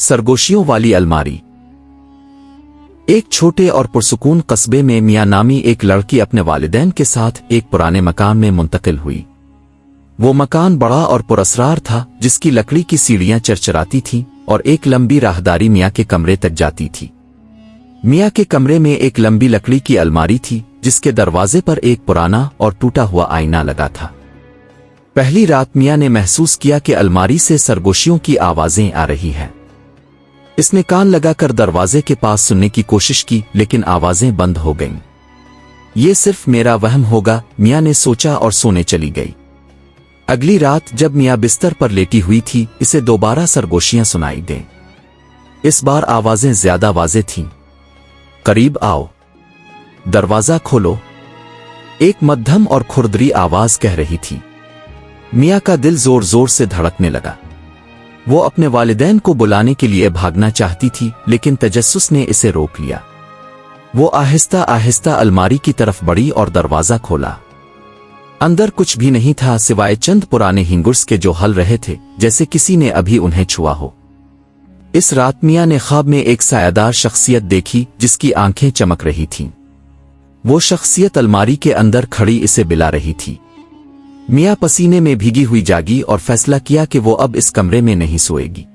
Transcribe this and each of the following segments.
सरगोशियों वाली अलमारी। एक छोटे और पुरसुकून कस्बे में मियां नामी एक लड़की अपने वालिदैन के साथ एक पुराने मकान में मुंतकिल हुई। वो मकान बड़ा और पुरअसरार था, जिसकी लकड़ी की सीढ़ियां चरचराती थीं और एक लंबी राहदारी मियां के कमरे तक जाती थी। मियां के कमरे में एक लंबी लकड़ी की अलमारी थी, जिसके दरवाजे पर एक पुराना और टूटा हुआ आईना लगा था। पहली रात मियां ने महसूस किया कि अलमारी से सरगोशियों की आवाजें आ रही हैं। इसने कान लगाकर दरवाजे के पास सुनने की कोशिश की, लेकिन आवाजें बंद हो गईं। ये सिर्फ मेरा वहम होगा, मियां ने सोचा और सोने चली गई। अगली रात जब मियां बिस्तर पर लेटी हुई थी, इसे दोबारा सरगोशियां सुनाई दें। इस बार आवाजें ज्यादा वाज़ेह थीं। करीब आओ, दरवाजा खोलो, एक मध्यम और खुरदरी आवाज कह रही थी। मियां का दिल जोर जोर से धड़कने लगा। वो अपने वालिदैन को बुलाने के लिए भागना चाहती थी, लेकिन तजस्सुस ने इसे रोक लिया। वो आहिस्ता आहिस्ता अलमारी की तरफ बढ़ी और दरवाजा खोला। अंदर कुछ भी नहीं था सिवाय चंद पुराने हिंगुर्स के जो हल रहे थे, जैसे किसी ने अभी उन्हें छुआ हो। इस रात मियां ने ख्वाब में एक सायादार शख्सियत देखी, जिसकी आंखें चमक रही थीं। वो शख्सियत अलमारी के अंदर खड़ी इसे बिला रही थी। मियां पसीने में भीगी हुई जागी और फैसला किया कि वो अब इस कमरे में नहीं सोएगी।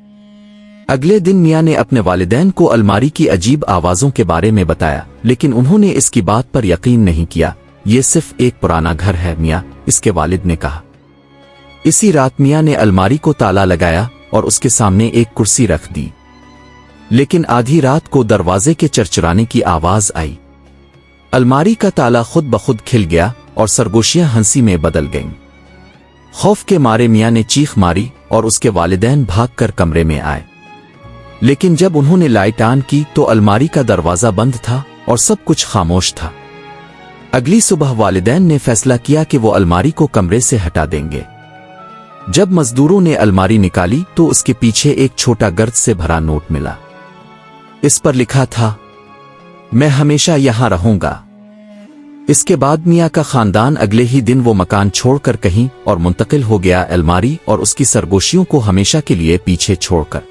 अगले दिन मियां ने अपने वालिदैन को अलमारी की अजीब आवाजों के बारे में बताया, लेकिन उन्होंने इसकी बात पर यकीन नहीं किया। ये सिर्फ एक पुराना घर है मियां, इसके वालिद ने कहा। इसी रात मियां ने अलमारी को ताला लगाया और उसके सामने एक कुर्सी रख दी। लेकिन आधी रात को दरवाजे के चरचराने की आवाज आई। अलमारी का ताला खुद ब खुद खिल गया और सरगोशियां हंसी में बदल गईं। खौफ के मारे मियां ने चीख मारी और उसके वालिदैन भागकर कमरे में आए। लेकिन जब उन्होंने लाइट ऑन की तो अलमारी का दरवाजा बंद था और सब कुछ खामोश था। अगली सुबह वालिदैन ने फैसला किया कि वो अलमारी को कमरे से हटा देंगे। जब मजदूरों ने अलमारी निकाली तो उसके पीछे एक छोटा गर्द से भरा नोट मिला। इस पर लिखा था, मैं हमेशा यहां रहूंगा। इसके बाद मियां का खानदान अगले ही दिन वो मकान छोड़कर कहीं और मुंतकिल हो गया, अलमारी और उसकी सरगोशियों को हमेशा के लिए पीछे छोड़कर।